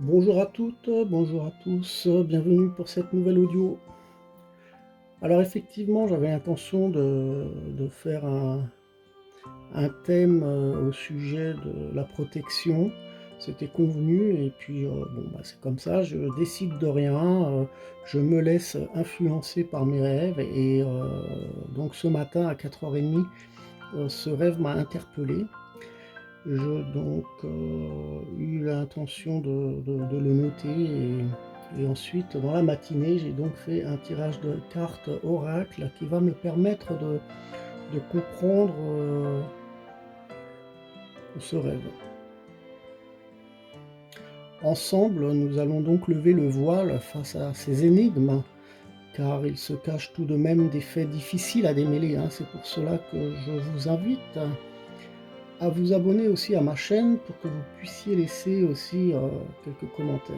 Bonjour à toutes, bonjour à tous, bienvenue pour cette nouvelle audio. Alors effectivement, j'avais l'intention de faire un thème au sujet de la protection. C'était convenu et puis bon, bah, c'est comme ça, je décide de rien, je me laisse influencer par mes rêves et donc ce matin à 4h30, ce rêve m'a interpellé. Je donc eu l'intention de le noter et ensuite dans la matinée, j'ai donc fait un tirage de cartes oracle qui va me permettre de comprendre, ce rêve. Ensemble, nous allons donc lever le voile face à ces énigmes, car il se cache tout de même des faits difficiles à démêler, hein. C'est pour cela que je vous invite à vous abonner aussi à ma chaîne pour que vous puissiez laisser aussi, quelques commentaires.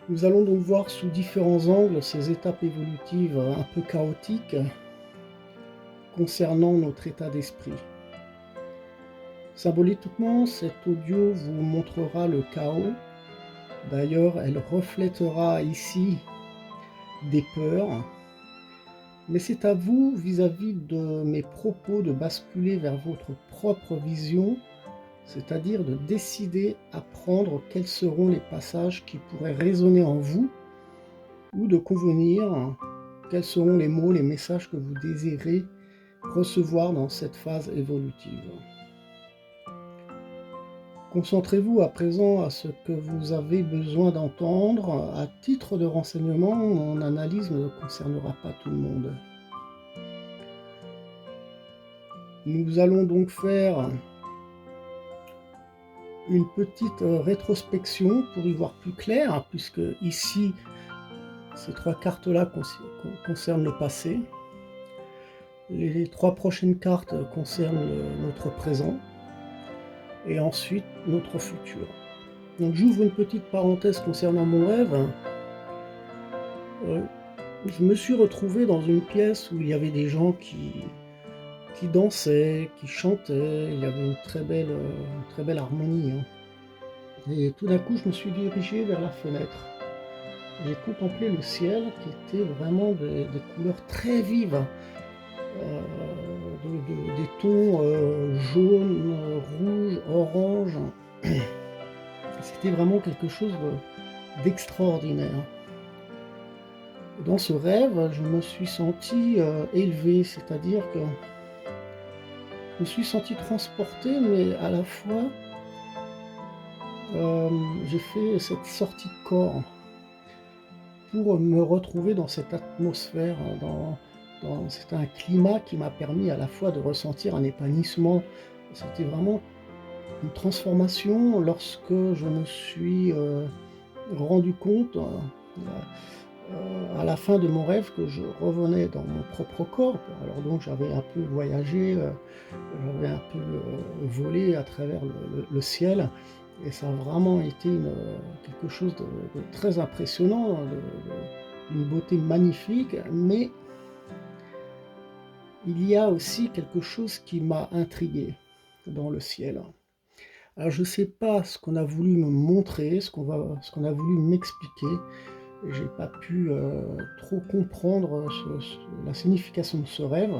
Nous allons donc voir sous différents angles ces étapes évolutives un peu chaotiques concernant notre état d'esprit. Symboliquement, cet audio vous montrera le chaos. D'ailleurs, elle reflètera ici des peurs. Mais c'est à vous, vis-à-vis de mes propos, de basculer vers votre propre vision, c'est-à-dire de décider à prendre quels seront les passages qui pourraient résonner en vous ou de convenir quels seront les mots, les messages que vous désirez recevoir dans cette phase évolutive. Concentrez-vous à présent à ce que vous avez besoin d'entendre. À titre de renseignement, mon analyse ne concernera pas tout le monde. Nous allons donc faire une petite rétrospection pour y voir plus clair, puisque ici, ces trois cartes-là concernent le passé. Les trois prochaines cartes concernent notre présent et ensuite notre futur. Donc j'ouvre une petite parenthèse concernant mon rêve. Je me suis retrouvé dans une pièce où il y avait des gens qui dansaient, qui chantaient, il y avait une très belle harmonie, hein. Et tout d'un coup, je me suis dirigé vers la fenêtre. J'ai contemplé le ciel qui était vraiment des couleurs très vives, des tons jaunes, rouges, orange. C'était vraiment quelque chose d'extraordinaire. Dans ce rêve, je me suis senti élevé, c'est-à-dire que je me suis senti transporté, mais à la fois, j'ai fait cette sortie de corps pour me retrouver dans cette atmosphère, c'était un climat qui m'a permis à la fois de ressentir un épanouissement. C'était vraiment une transformation lorsque je me suis rendu compte à la fin de mon rêve que je revenais dans mon propre corps. Alors donc j'avais un peu voyagé, j'avais un peu volé à travers le ciel et ça a vraiment été quelque chose de très impressionnant, d'une beauté magnifique, mais il y a aussi quelque chose qui m'a intrigué dans le ciel. Alors je ne sais pas ce qu'on a voulu me montrer, ce qu'on a voulu m'expliquer. J'ai pas pu trop comprendre la signification de ce rêve.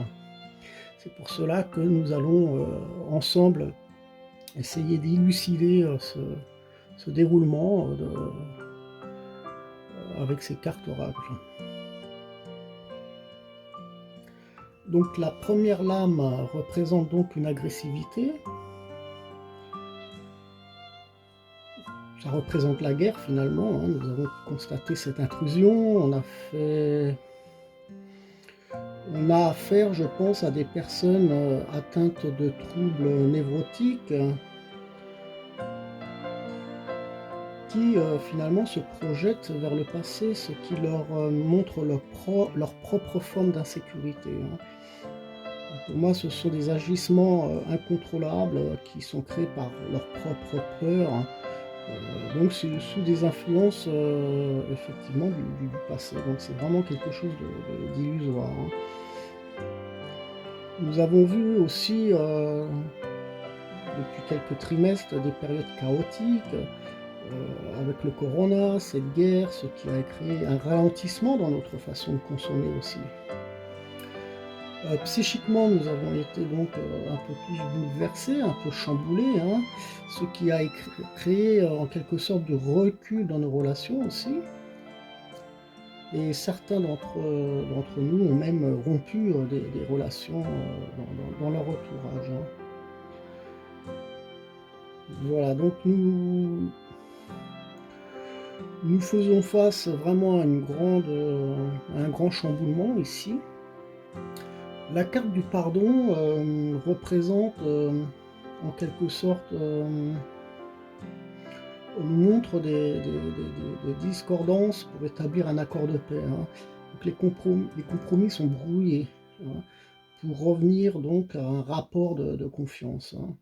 C'est pour cela que nous allons ensemble essayer d'élucider ce déroulement avec ces cartes oracles. Donc la première lame représente donc une agressivité. Ça représente la guerre finalement, hein. Nous avons constaté cette intrusion, on a affaire, je pense, à des personnes atteintes de troubles névrotiques qui finalement se projettent vers le passé, ce qui leur montre leur propre forme d'insécurité, hein. Pour moi, ce sont des agissements incontrôlables qui sont créés par leur propre peur, hein. Donc c'est sous des influences effectivement du passé. Donc c'est vraiment quelque chose d'illusoire, hein. Nous avons vu aussi depuis quelques trimestres des périodes chaotiques, avec le corona, cette guerre, ce qui a créé un ralentissement dans notre façon de consommer aussi. Psychiquement, nous avons été donc, un peu tous bouleversés, un peu chamboulés, hein, ce qui a créé, en quelque sorte de recul dans nos relations aussi. Et certains d'entre nous ont même rompu, des relations, dans leur entourage, hein. Voilà, donc nous faisons face vraiment à un grand chamboulement ici. La carte du pardon, représente, en quelque sorte, montre des discordances pour établir un accord de paix, hein. Donc les compromis sont brouillés, hein, pour revenir donc à un rapport de confiance, hein.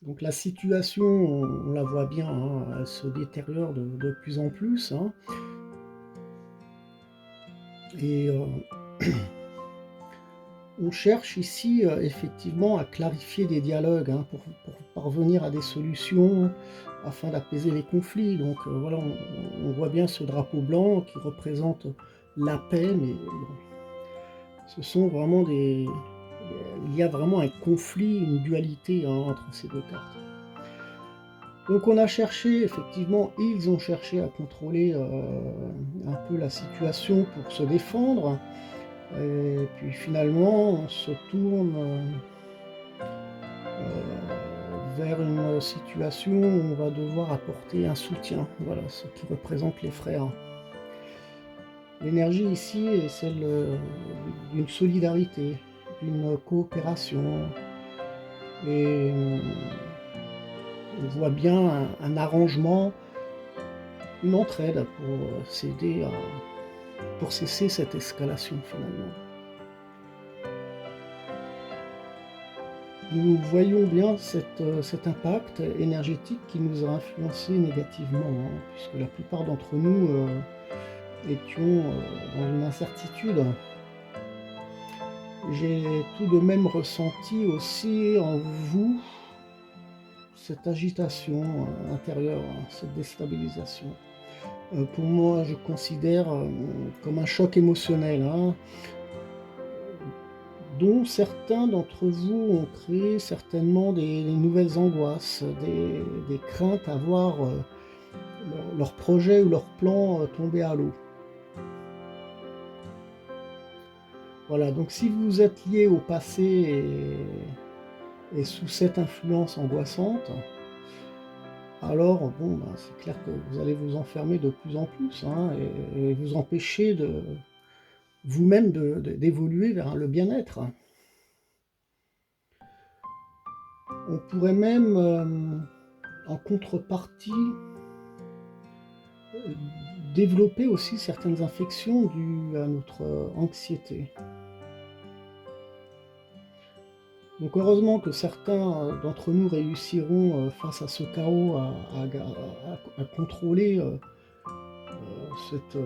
Donc la situation, on la voit bien, hein, elle se détériore de plus en plus, hein, et on cherche ici, effectivement à clarifier des dialogues, hein, pour parvenir à des solutions afin d'apaiser les conflits. Donc voilà, on voit bien ce drapeau blanc qui représente la paix, mais bon, ce sont vraiment il y a vraiment un conflit, une dualité, hein, entre ces 2 cartes. Donc on a cherché, effectivement, ils ont cherché à contrôler, un peu la situation pour se défendre. Et puis finalement, on se tourne, vers une situation où on va devoir apporter un soutien. Voilà, ce qui représente les frères. L'énergie ici est celle, d'une solidarité, d'une coopération, et on voit bien un arrangement, une entraide pour cesser cette escalation finalement. Nous voyons bien cet impact énergétique qui nous a influencés négativement, hein, puisque la plupart d'entre nous, étions, dans une incertitude. J'ai tout de même ressenti aussi en vous cette agitation, intérieure, hein, cette déstabilisation. Pour moi, je considère, comme un choc émotionnel, hein, dont certains d'entre vous ont créé certainement des nouvelles angoisses, des craintes à voir, leur projet ou leur plan, tomber à l'eau. Voilà, donc si vous êtes lié au passé et sous cette influence angoissante, alors bon, ben, c'est clair que vous allez vous enfermer de plus en plus, hein, et vous empêcher vous-même d'évoluer vers le bien-être. On pourrait même, en contrepartie, heu, développer aussi certaines infections dues à notre, anxiété. Donc heureusement que certains, d'entre nous réussiront, face à ce chaos contrôler, cette,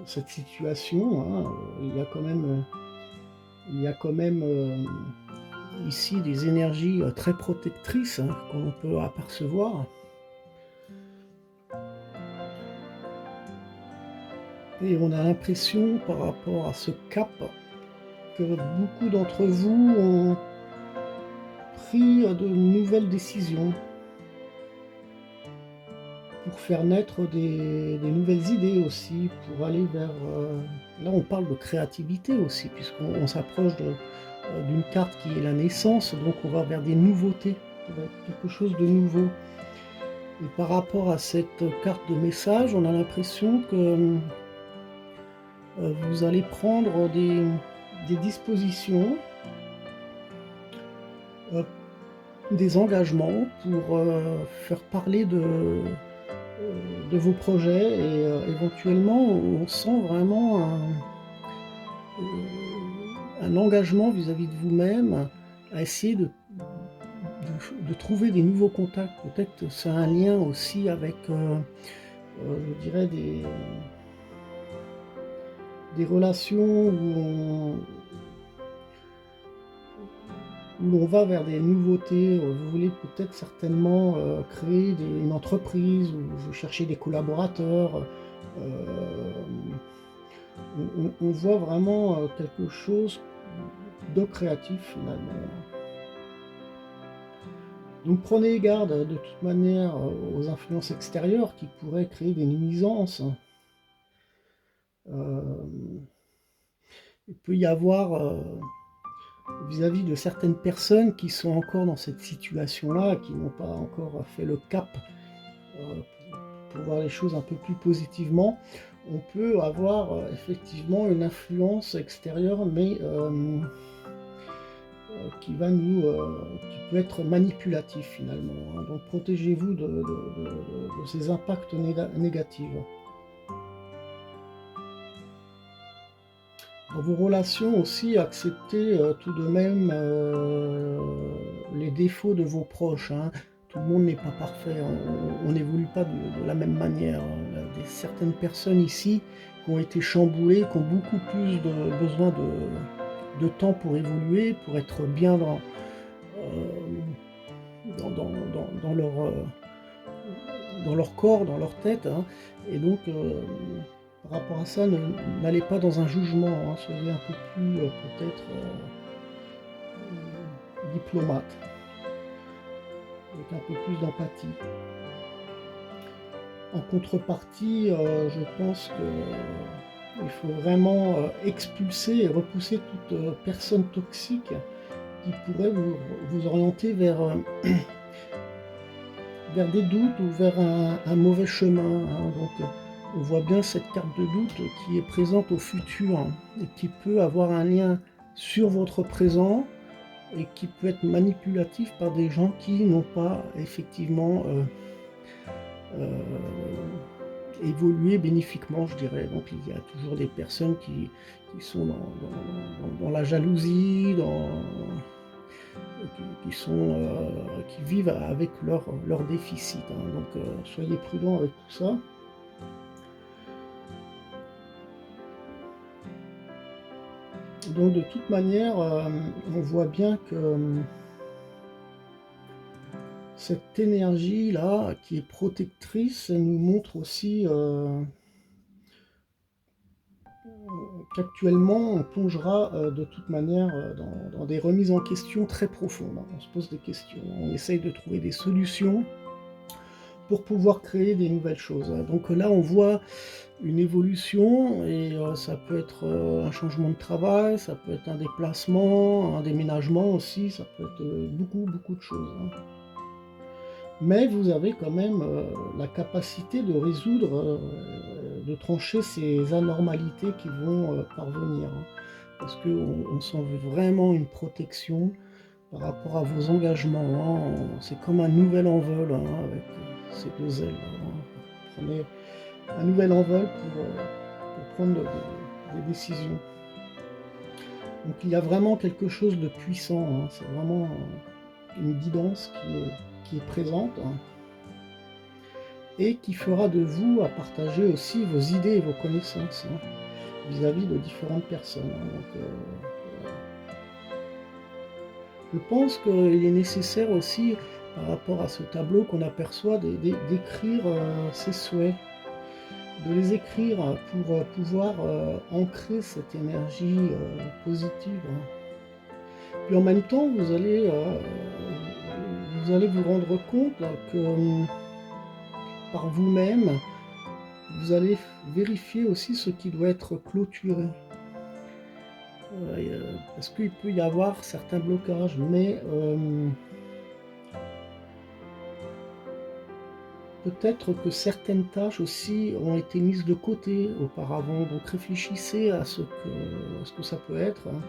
cette situation, hein. Il y a quand même, ici des énergies, très protectrices, hein, qu'on peut apercevoir, et on a l'impression par rapport à ce cap que beaucoup d'entre vous ont pris, de nouvelles décisions pour faire naître des nouvelles idées aussi, pour aller vers, là on parle de créativité aussi puisqu'on s'approche d'une carte qui est la naissance, donc on va vers des nouveautés, vers quelque chose de nouveau. Et par rapport à cette carte de message, on a l'impression que, vous allez prendre des dispositions, heu, des engagements pour, faire parler de vos projets, et éventuellement on sent vraiment un engagement vis-à-vis de vous-même à essayer de trouver des nouveaux contacts. Peut-être que ça a un lien aussi avec, je dirais des relations où où l'on va vers des nouveautés. Vous voulez peut-être certainement créer une entreprise, ou vous cherchez des collaborateurs. On voit vraiment quelque chose de créatif finalement. Donc prenez garde de toute manière aux influences extérieures qui pourraient créer des nuisances. Il peut y avoir vis-à-vis de certaines personnes qui sont encore dans cette situation-là, qui n'ont pas encore fait le cap pour voir les choses un peu plus positivement, on peut avoir effectivement une influence extérieure, mais qui peut être manipulatif finalement. Hein. Donc protégez-vous de ces impacts négatifs. Dans vos relations aussi, acceptez tout de même les défauts de vos proches. Hein. Tout le monde n'est pas parfait, on n'évolue pas de la même manière. Il y a certaines personnes ici qui ont été chamboulées, qui ont beaucoup plus besoin de temps pour évoluer, pour être bien dans leur corps, dans leur tête. Hein. Et donc, par rapport à ça, n'allez pas dans un jugement, hein, soyez un peu plus peut-être diplomate, avec un peu plus d'empathie. En contrepartie, je pense qu'il faut vraiment expulser et repousser toute personne toxique qui pourrait vous orienter vers des doutes ou vers un mauvais chemin. Hein. Donc, on voit bien cette carte de doute qui est présente au futur, hein, et qui peut avoir un lien sur votre présent et qui peut être manipulatif par des gens qui n'ont pas effectivement évolué bénéfiquement, je dirais. Donc il y a toujours des personnes qui sont dans la jalousie, qui vivent avec leur déficit. Hein. Donc soyez prudents avec tout ça. Donc de toute manière, on voit bien que cette énergie-là, qui est protectrice, elle nous montre aussi qu'actuellement, on plongera de toute manière dans des remises en question très profondes. Hein. On se pose des questions, on essaye de trouver des solutions pour pouvoir créer des nouvelles choses. Hein. Donc là, on voit une évolution, et ça peut être un changement de travail, ça peut être un déplacement, un déménagement aussi, ça peut être beaucoup de choses. Hein. Mais vous avez quand même la capacité de résoudre, de trancher ces anormalités qui vont parvenir. Hein. Parce qu'on sent vraiment une protection par rapport à vos engagements. Hein. C'est comme un nouvel envol, hein, avec ces deux ailes. Hein. Prenez un nouvel envol pour prendre des décisions. Donc il y a vraiment quelque chose de puissant. Hein. C'est vraiment une guidance qui est présente, hein, et qui fera de vous à partager aussi vos idées et vos connaissances, hein, vis-à-vis de différentes personnes. Hein. Donc, je pense qu'il est nécessaire aussi, par rapport à ce tableau qu'on aperçoit, d'écrire ses souhaits, de les écrire pour pouvoir ancrer cette énergie positive. Hein. Puis en même temps, vous allez vous rendre compte que par vous-même, vous allez vérifier aussi ce qui doit être clôturé. Parce qu'il peut y avoir certains blocages, mais peut-être que certaines tâches aussi ont été mises de côté auparavant. Donc réfléchissez à ce que ça peut être, hein,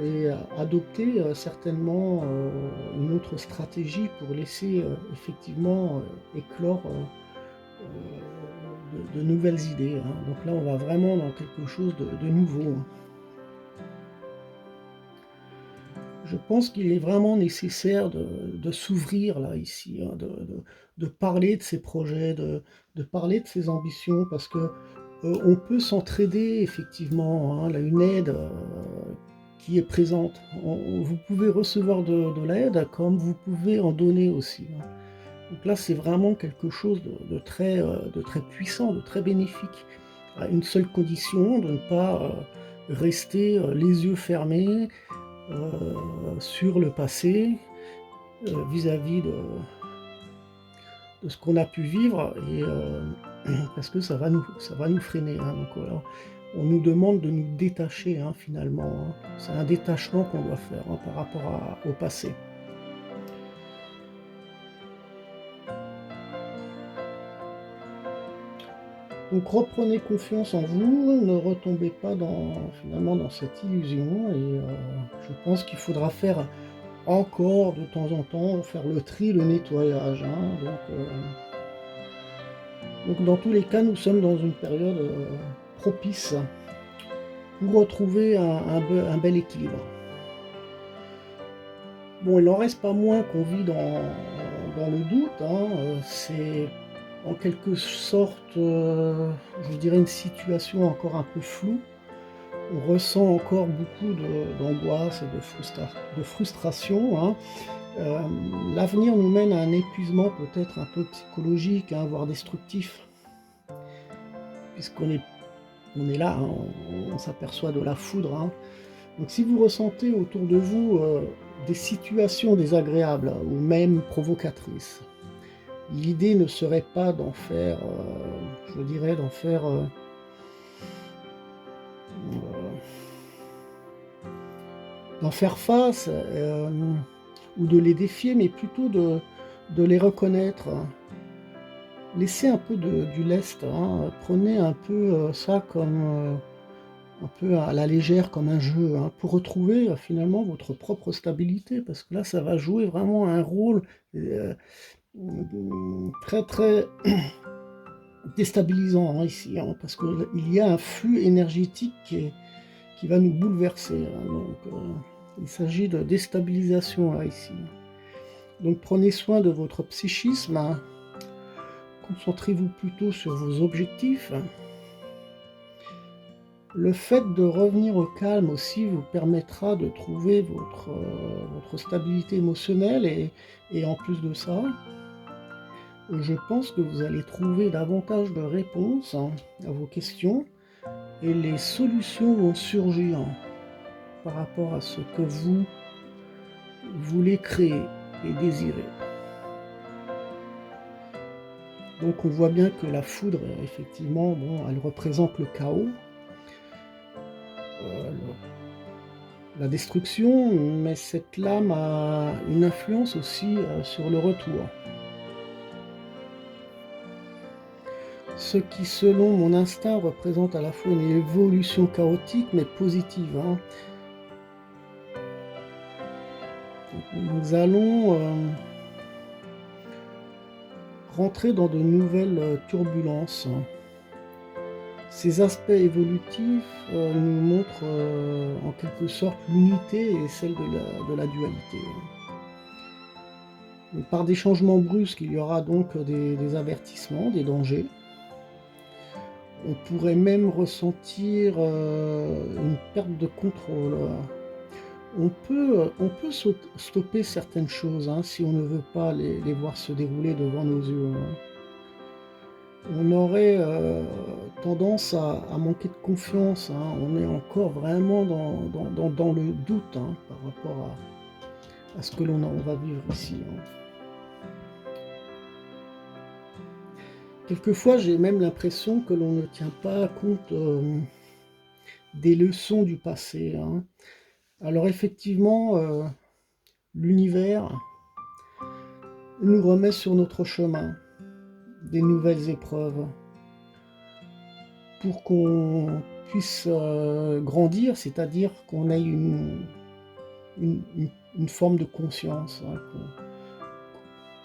et adoptez certainement une autre stratégie pour laisser effectivement éclore de nouvelles idées. Hein. Donc là, on va vraiment dans quelque chose de nouveau. Hein. Je pense qu'il est vraiment nécessaire de s'ouvrir là, ici, hein, de parler de ses projets, de parler de ses ambitions, parce que on peut s'entraider effectivement. Hein, là, une aide qui est présente. Vous pouvez recevoir de l'aide comme vous pouvez en donner aussi, hein. Donc là, c'est vraiment quelque chose de très puissant, de très bénéfique, à une seule condition, de ne pas rester les yeux fermés sur le passé, vis-à-vis de ce qu'on a pu vivre, et parce que ça va nous freiner, hein. Donc voilà, on nous demande de nous détacher, hein, finalement, hein. C'est un détachement qu'on doit faire, hein, par rapport au passé. Donc reprenez confiance en vous, ne retombez pas finalement dans cette illusion, et je pense qu'il faudra faire encore de temps en temps, faire le tri, le nettoyage, hein. Donc dans tous les cas, nous sommes dans une période propice pour retrouver un bel équilibre. Bon, il n'en reste pas moins qu'on vit dans le doute, hein. C'est en quelque sorte, je dirais, une situation encore un peu floue. On ressent encore beaucoup d'angoisse et de frustration, hein. L'avenir nous mène à un épuisement peut-être un peu psychologique, hein, voire destructif, puisqu'on est, on est là, hein, on s'aperçoit de la foudre, hein. Donc si vous ressentez autour de vous des situations désagréables ou même provocatrices, l'idée ne serait pas d'en faire, je dirais, d'en faire face, ou de les défier, mais plutôt de les reconnaître. Laissez un peu du lest, hein. Prenez un peu ça comme un peu à la légère, comme un jeu, hein, pour retrouver finalement votre propre stabilité, parce que là, ça va jouer vraiment un rôle très très déstabilisant, hein, ici, hein, parce qu'il y a un flux énergétique qui va nous bouleverser, hein. Donc, il s'agit de déstabilisation là, ici. Donc prenez soin de votre psychisme, hein. Concentrez-vous plutôt sur vos objectifs. Le fait de revenir au calme aussi vous permettra de trouver votre stabilité émotionnelle, et en plus de ça, je pense que vous allez trouver davantage de réponses, hein, à vos questions, et les solutions vont surgir par rapport à ce que vous voulez créer et désirer. Donc on voit bien que la foudre, effectivement, bon, elle représente le chaos, la destruction, mais cette lame a une influence aussi sur le retour. Ce qui, selon mon instinct, représente à la fois une évolution chaotique mais positive, hein. Nous allons rentrer dans de nouvelles turbulences. Ces aspects évolutifs nous montrent en quelque sorte l'unité et celle de la dualité. Par des changements brusques, il y aura donc des avertissements, des dangers. On pourrait même ressentir une perte de contrôle. On peut stopper certaines choses, hein, si on ne veut pas les voir se dérouler devant nos yeux, hein. On aurait tendance à manquer de confiance, hein. On est encore vraiment dans le doute, hein, par rapport à ce que on va vivre ici, hein. Quelquefois, j'ai même l'impression que l'on ne tient pas compte des leçons du passé, hein. Alors effectivement, l'univers nous remet sur notre chemin des nouvelles épreuves pour qu'on puisse grandir, c'est-à-dire qu'on ait une forme de conscience, hein.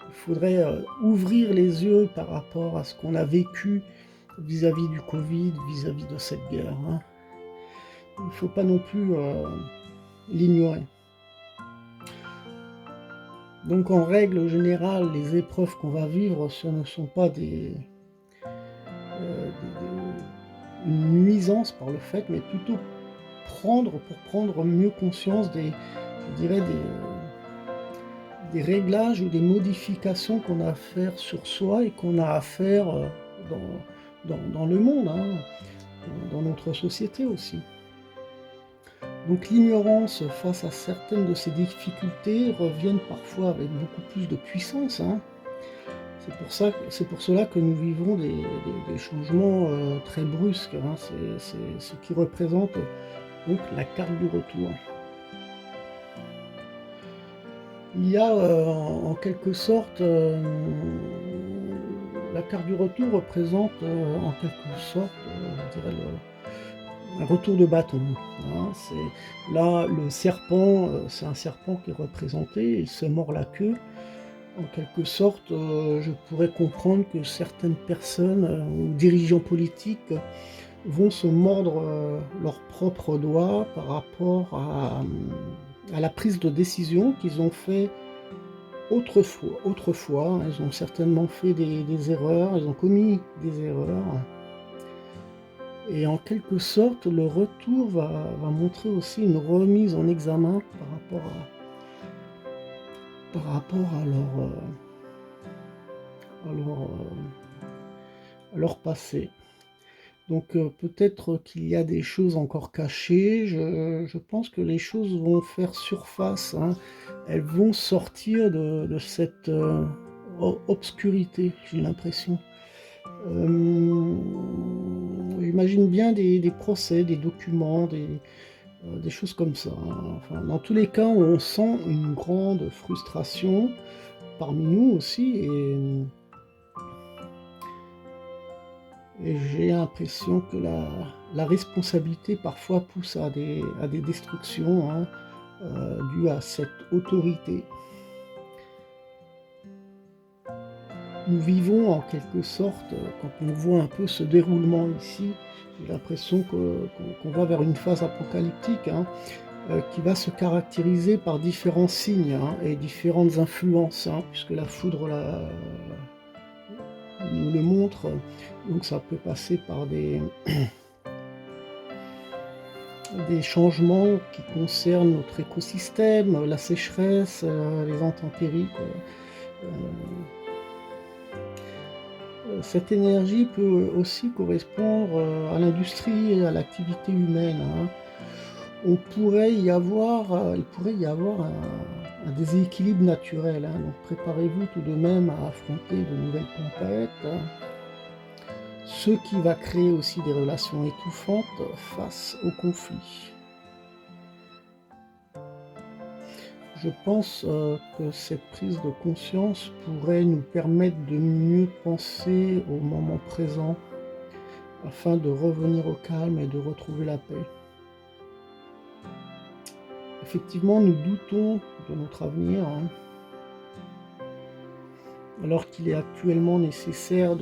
Il faudrait ouvrir les yeux par rapport à ce qu'on a vécu vis-à-vis du Covid, vis-à-vis de cette guerre, hein. Il ne faut pas non plus l'ignorer. Donc en règle générale, les épreuves qu'on va vivre, ce ne sont pas une nuisance par le fait, mais plutôt pour prendre mieux conscience je dirais des réglages ou des modifications qu'on a à faire sur soi et qu'on a à faire dans le monde, hein, dans notre société aussi. Donc l'ignorance face à certaines de ces difficultés reviennent parfois avec beaucoup plus de puissance, hein. C'est pour cela que nous vivons des changements très brusques, hein. C'est ce qui représente donc la carte du retour. Il y a en quelque sorte, la carte du retour représente en quelque sorte, je dirais un retour de bâton, hein. Là, le serpent, c'est un serpent qui est représenté, il se mord la queue. En quelque sorte, je pourrais comprendre que certaines personnes ou dirigeants politiques vont se mordre leurs propres doigts par rapport à la prise de décision qu'ils ont fait autrefois. Ils ont certainement fait des erreurs, ils ont commis des erreurs. Et en quelque sorte, le retour va montrer aussi une remise en examen par rapport à leur passé. Donc peut-être qu'il y a des choses encore cachées, je pense que les choses vont faire surface, hein. Elles vont sortir de cette obscurité, j'ai l'impression. J'imagine bien des procès, des documents, des choses comme ça, hein. Enfin, dans tous les cas, on sent une grande frustration parmi nous aussi, et j'ai l'impression que la responsabilité parfois pousse à des destructions, hein, dues à cette autorité. Nous vivons en quelque sorte, quand on voit un peu ce déroulement ici, j'ai l'impression qu'on va vers une phase apocalyptique, hein, qui va se caractériser par différents signes, hein, et différentes influences, hein, puisque la foudre nous le montre. Donc ça peut passer par des changements qui concernent notre écosystème, la sécheresse, les intempéries, quoi. Cette énergie peut aussi correspondre à l'industrie et à l'activité humaine, hein. Il pourrait y avoir un déséquilibre naturel, hein. Donc préparez-vous tout de même à affronter de nouvelles tempêtes, ce qui va créer aussi des relations étouffantes face au conflit. Je pense que cette prise de conscience pourrait nous permettre de mieux penser au moment présent afin de revenir au calme et de retrouver la paix. Effectivement, nous doutons de notre avenir, hein, alors qu'il est actuellement nécessaire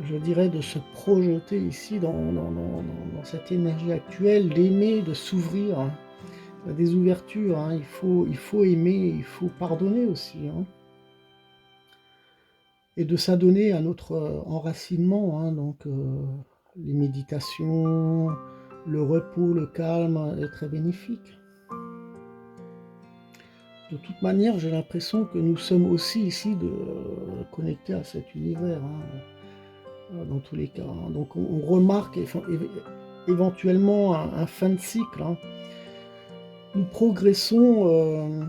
je dirais, de se projeter ici dans cette énergie actuelle, d'aimer, de s'ouvrir à des ouvertures, hein. Il faut aimer, il faut pardonner aussi, hein, et de s'adonner à notre enracinement, hein. Donc les méditations, le repos, le calme est très bénéfique. De toute manière, j'ai l'impression que nous sommes aussi ici connectés à cet univers, hein, dans tous les cas, hein. Donc on remarque éventuellement un fin de cycle, hein. Nous progressons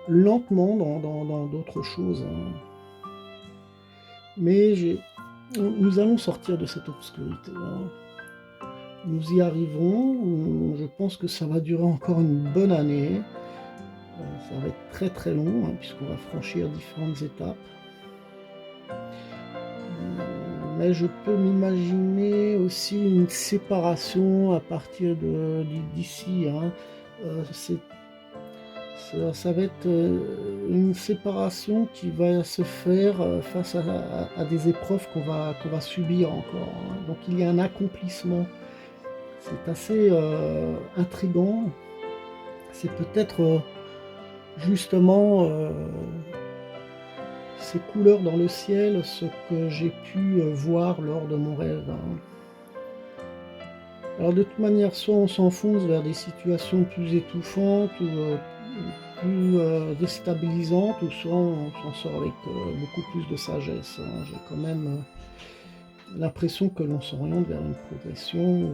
lentement dans d'autres choses, hein. Mais nous allons sortir de cette obscurité, hein. Nous y arriverons. Je pense que ça va durer encore une bonne année. Ça va être très très long, hein, puisqu'on va franchir différentes étapes. Mais je peux m'imaginer aussi une séparation à partir d'ici, hein. Ça va être une séparation qui va se faire face à des épreuves qu'on va subir encore, hein. Donc il y a un accomplissement. C'est assez intriguant. C'est peut-être justement ces couleurs dans le ciel, ce que j'ai pu voir lors de mon rêve, hein. Alors de toute manière, soit on s'enfonce vers des situations plus étouffantes ou plus déstabilisantes, ou soit on s'en sort avec beaucoup plus de sagesse, hein. J'ai quand même l'impression que l'on s'oriente vers une progression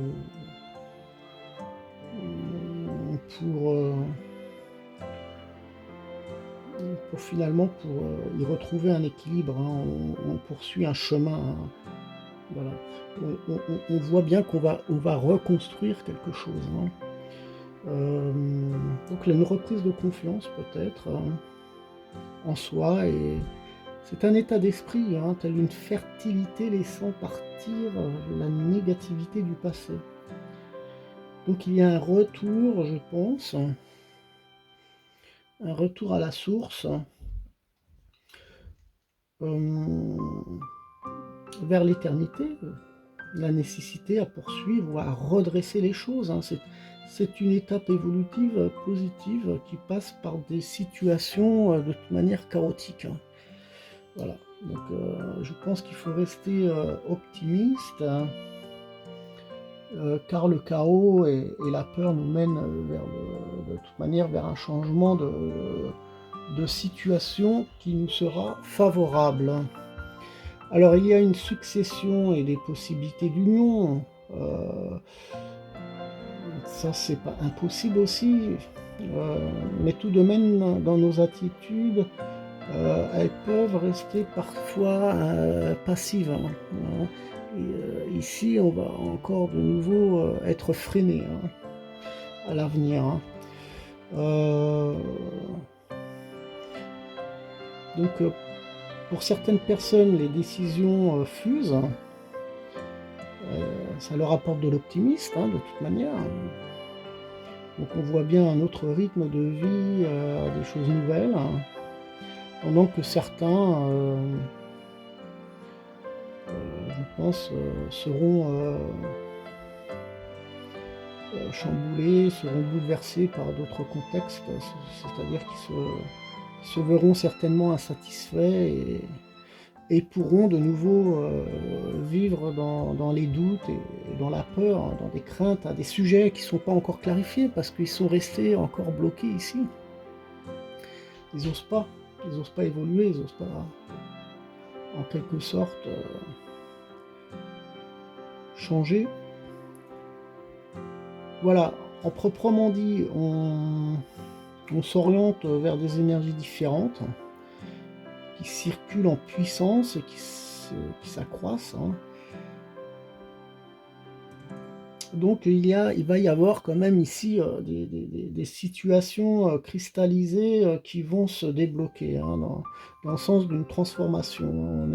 pour, pour y retrouver un équilibre, hein. On poursuit un chemin, hein. Voilà. On voit bien on va reconstruire quelque chose, hein. Donc là, une reprise de confiance peut-être, hein, en soi, et c'est un état d'esprit, hein, tel une fertilité laissant partir la négativité du passé. Donc il y a un retour, je pense, un retour à la source, vers l'éternité, la nécessité à poursuivre ou à redresser les choses, hein. C'est une étape évolutive positive qui passe par des situations de toute manière chaotiques, hein. Voilà, donc je pense qu'il faut rester optimiste, hein, car le chaos et la peur nous mènent de toute manière vers un changement de situation qui nous sera favorable. Alors il y a une succession et des possibilités d'union, ça c'est pas impossible aussi, mais tout de même dans nos attitudes, elles peuvent rester parfois passives, hein. Et, ici on va encore de nouveau être freiné, hein, à l'avenir, hein. Donc pour certaines personnes les décisions fusent, ça leur apporte de l'optimisme, hein, de toute manière. Donc on voit bien un autre rythme de vie, des choses nouvelles, hein, pendant que certains, je pense, seront chamboulés, seront bouleversés par d'autres contextes, c'est-à-dire qu'ils se verront certainement insatisfaits et pourront de nouveau vivre dans les doutes et dans la peur, hein, dans des craintes, à des sujets qui ne sont pas encore clarifiés parce qu'ils sont restés encore bloqués ici. Ils n'osent pas évoluer, ils n'osent pas, en quelque sorte, changer. Voilà, en proprement dit, on s'oriente vers des énergies différentes qui circulent en puissance et qui s'accroissent, hein. Donc il va y avoir quand même ici des situations cristallisées qui vont se débloquer, hein, dans le sens d'une transformation.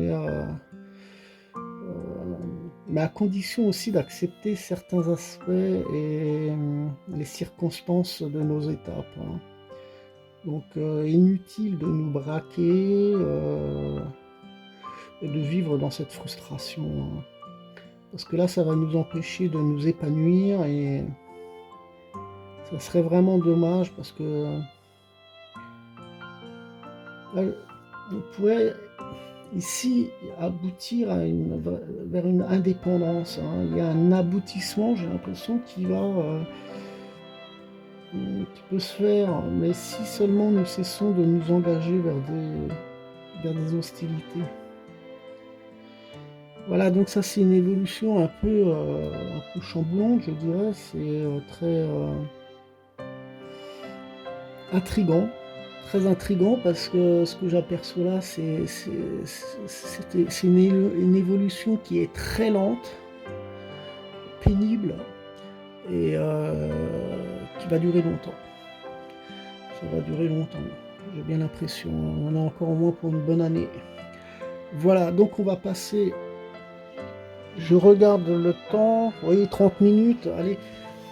Mais à condition aussi d'accepter certains aspects et les circonstances de nos étapes, hein. Donc inutile de nous braquer et de vivre dans cette frustration, hein. Parce que là, ça va nous empêcher de nous épanouir et ça serait vraiment dommage parce que là, on pourrait ici aboutir vers une indépendance, hein. Il y a un aboutissement, j'ai l'impression, qui peut se faire, mais si seulement nous cessons de nous engager vers des hostilités. Voilà, donc ça c'est une évolution un peu chamboulante, je dirais. C'est très intriguant, très intriguant parce que ce que j'aperçois là, c'est une évolution qui est très lente, pénible et qui va durer longtemps. Ça va durer longtemps, j'ai bien l'impression. On en a encore au moins pour une bonne année. Voilà, donc on va passer. Je regarde le temps, oui, 30 minutes. Allez,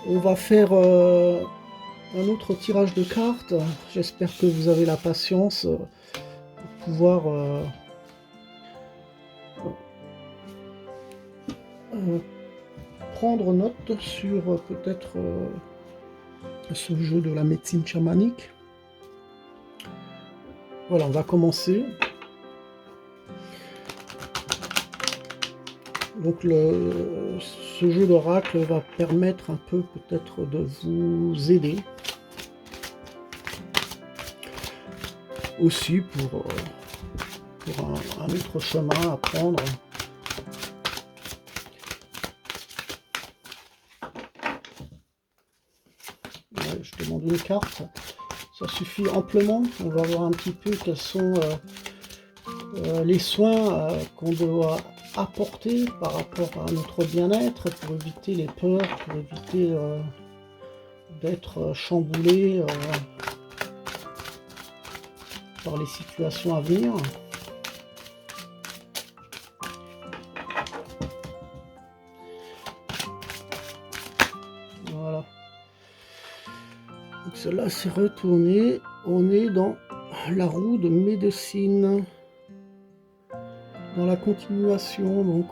on va faire un autre tirage de cartes. J'espère que vous avez la patience pour pouvoir prendre note sur peut-être ce jeu de la médecine chamanique. Voilà, on va commencer. Donc ce jeu d'oracle va permettre un peu peut-être de vous aider aussi pour un autre chemin à prendre. Ouais, je demande une carte, ça suffit amplement. On va voir un petit peu quels sont les soins qu'on doit apporter par rapport à notre bien-être pour éviter les peurs, pour éviter d'être chamboulé par les situations à venir. Voilà. Donc cela s'est retourné. On est dans la roue de médecine. Dans la continuation, donc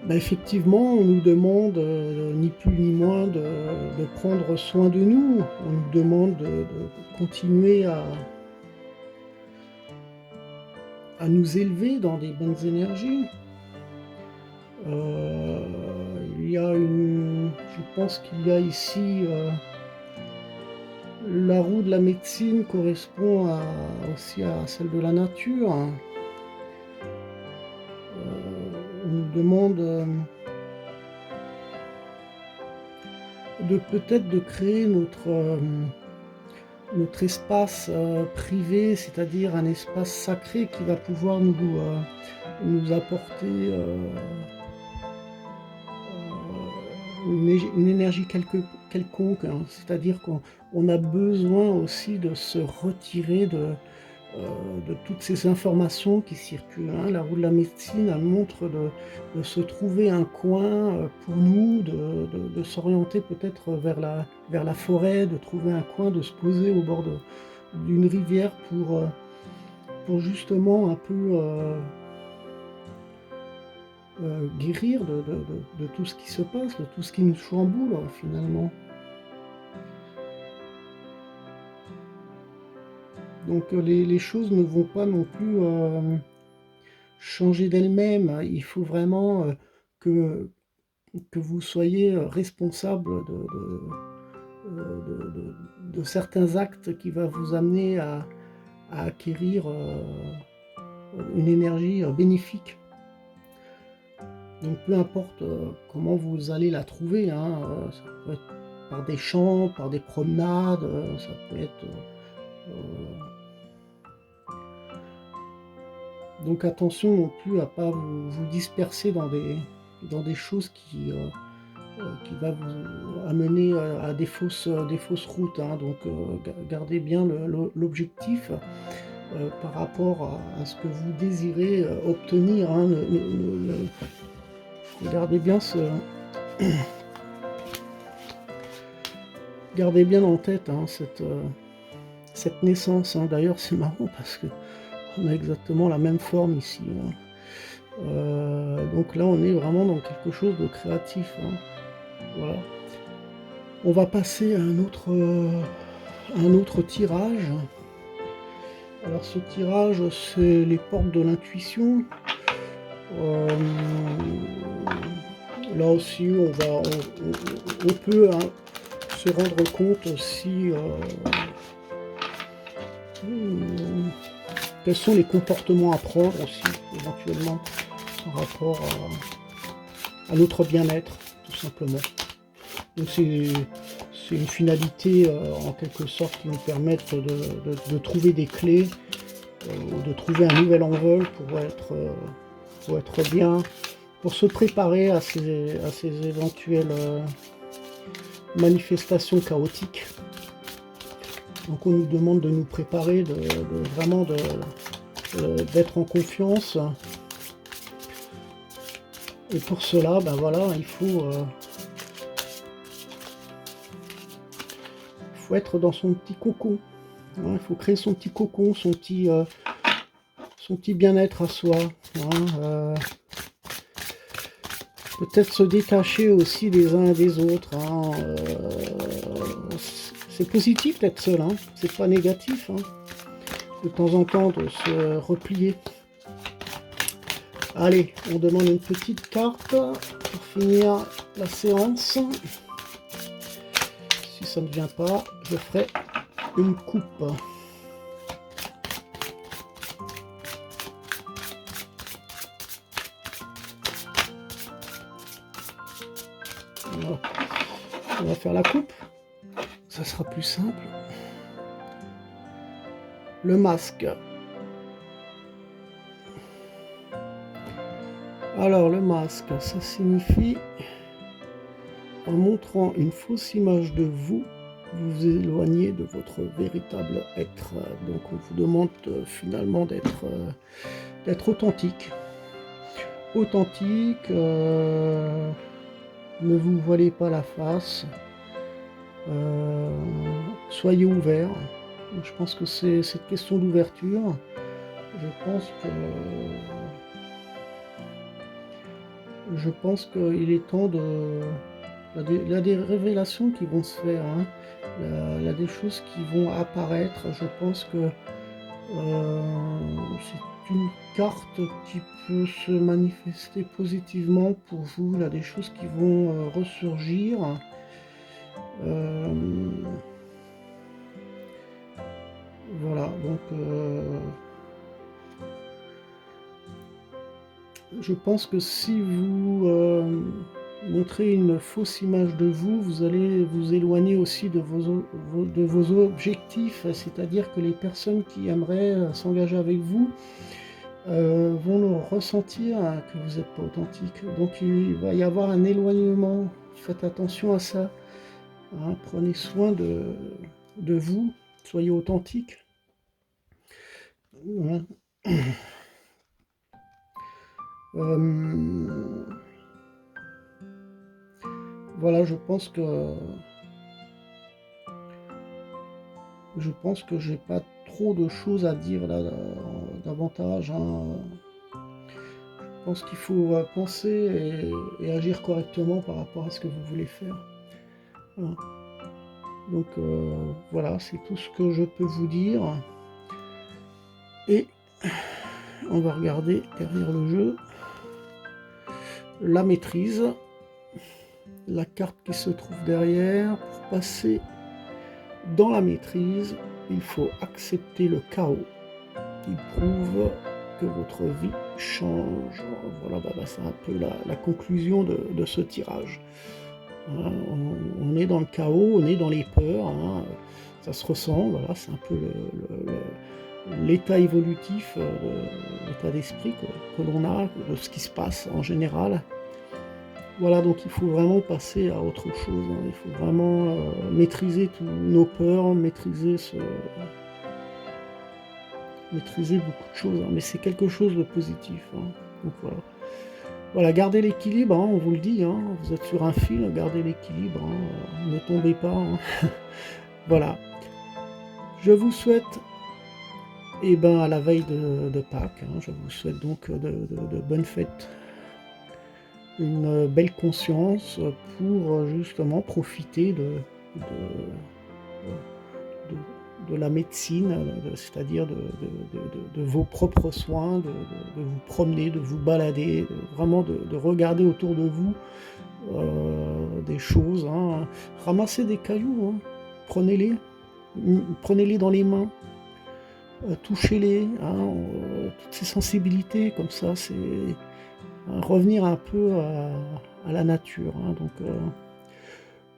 effectivement, on nous demande ni plus ni moins de prendre soin de nous. On nous demande de continuer à nous élever dans des bonnes énergies. Il y a je pense qu'il y a ici la roue de la médecine correspond aussi à celle de la nature. On nous demande de peut-être de créer notre espace privé, c'est-à-dire un espace sacré qui va pouvoir nous apporter une énergie quelconque, hein. C'est-à-dire qu'on a besoin aussi de se retirer de toutes ces informations qui circulent, hein. La roue de la médecine, elle montre de se trouver un coin pour nous, de s'orienter peut-être vers la forêt, de trouver un coin, de se poser au bord d'une rivière pour justement un peu guérir de tout ce qui se passe, de tout ce qui nous chamboule finalement. Donc les choses ne vont pas non plus changer d'elles-mêmes. Il faut vraiment que vous soyez responsable de certains actes qui vont vous amener à acquérir une énergie bénéfique. Donc peu importe comment vous allez la trouver, hein, ça peut être par des chants, par des promenades, ça peut être... Donc attention non plus à pas vous disperser dans des choses qui va vous amener à des fausses routes, hein. Donc gardez bien l'objectif par rapport à ce que vous désirez obtenir, hein. Gardez bien gardez bien en tête, hein, cette naissance, hein. D'ailleurs c'est marrant parce que on a exactement la même forme ici, hein. Donc là on est vraiment dans quelque chose de créatif, hein. Voilà. On va passer à un autre tirage. Alors ce tirage, c'est les portes de l'intuition. Là aussi on peut, hein, se rendre compte si quels sont les comportements à prendre aussi éventuellement par rapport à notre bien-être, tout simplement. Donc c'est une finalité en quelque sorte qui nous permettent de trouver des clés, de trouver un nouvel envol pour être bien, pour se préparer à ces éventuelles manifestations chaotiques. Donc on nous demande de nous préparer, vraiment d'être en confiance. Et pour cela, ben voilà, il faut être dans son petit cocon. Hein, il faut créer son petit cocon, son petit bien-être à soi. Hein, peut-être se détacher aussi des uns et des autres. Hein, c'est positif d'être seul, hein, c'est pas négatif. Hein, de temps en temps de se replier. Allez, on demande une petite carte pour finir la séance. Si ça ne vient pas, je ferai une coupe. Voilà. On va faire la coupe. Ça sera plus simple. Le masque. Alors le masque, ça signifie, en montrant une fausse image de vous, vous vous éloignez de votre véritable être. Donc on vous demande finalement d'être authentique. Authentique, ne vous voilez pas la face, soyez ouvert. Je pense que c'est cette question d'ouverture. Je pense qu'il est temps de... Il y a des révélations qui vont se faire, hein. Il y a des choses qui vont apparaître. Je pense que c'est une carte qui peut se manifester positivement pour vous. Il y a des choses qui vont ressurgir. Voilà, donc je pense que si vous montrez une fausse image de vous, vous allez vous éloigner aussi de vos objectifs, c'est-à-dire que les personnes qui aimeraient s'engager avec vous vont le ressentir que vous n'êtes pas authentique. Donc il va y avoir un éloignement. Faites attention à ça. Hein, prenez soin de vous, soyez authentique. Ouais. Voilà, je pense que j'ai pas trop de choses à dire là davantage, hein. Je pense qu'il faut penser et agir correctement par rapport à ce que vous voulez faire. Voilà. Donc voilà, c'est tout ce que je peux vous dire. Et on va regarder derrière le jeu la maîtrise, la carte qui se trouve derrière. Pour passer dans la maîtrise, il faut accepter le chaos. Il prouve que votre vie change. Voilà, c'est un peu la conclusion de ce tirage. On est dans le chaos, on est dans les peurs, hein. Ça se ressent, voilà, c'est un peu l'état évolutif, l'état d'esprit que l'on a, de ce qui se passe en général. Voilà, donc il faut vraiment passer à autre chose, hein. Il faut vraiment maîtriser tous nos peurs, maîtriser beaucoup de choses, hein. Mais c'est quelque chose de positif, hein. Donc voilà. Voilà, gardez l'équilibre, hein, on vous le dit, hein. Vous êtes sur un fil, gardez l'équilibre, hein. Ne tombez pas, hein. Voilà. Je vous souhaite, à la veille de Pâques, hein, je vous souhaite donc de bonnes fêtes, une belle conscience pour justement profiter de la médecine, c'est-à-dire de vos propres soins, de vous promener, de vous balader, vraiment de regarder autour de vous des choses, hein. Ramassez des cailloux, hein. Prenez-les dans les mains, touchez-les, hein, toutes ces sensibilités comme ça, c'est revenir un peu à la nature, hein. Donc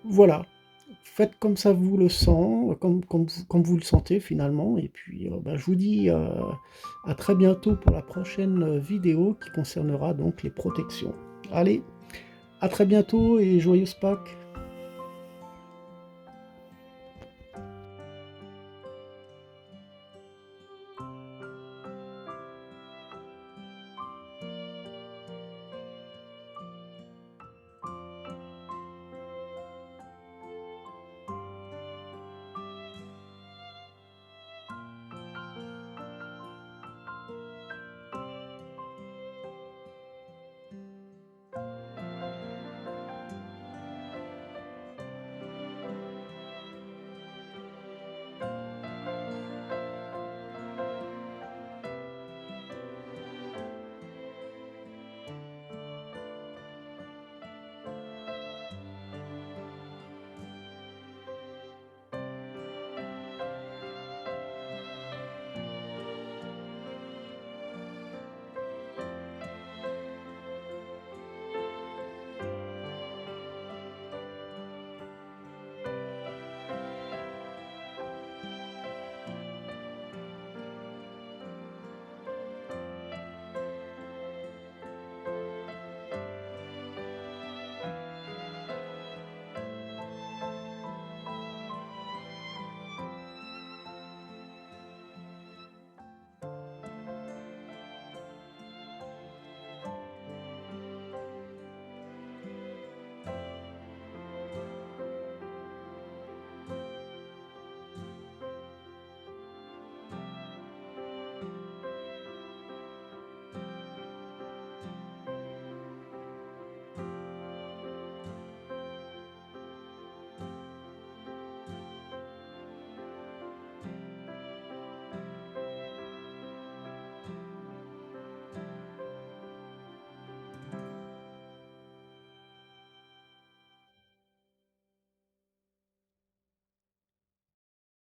voilà, faites comme ça vous le sentez, comme vous le sentez finalement, et puis je vous dis à très bientôt pour la prochaine vidéo qui concernera donc les protections. Allez, à très bientôt et joyeuse Pâques.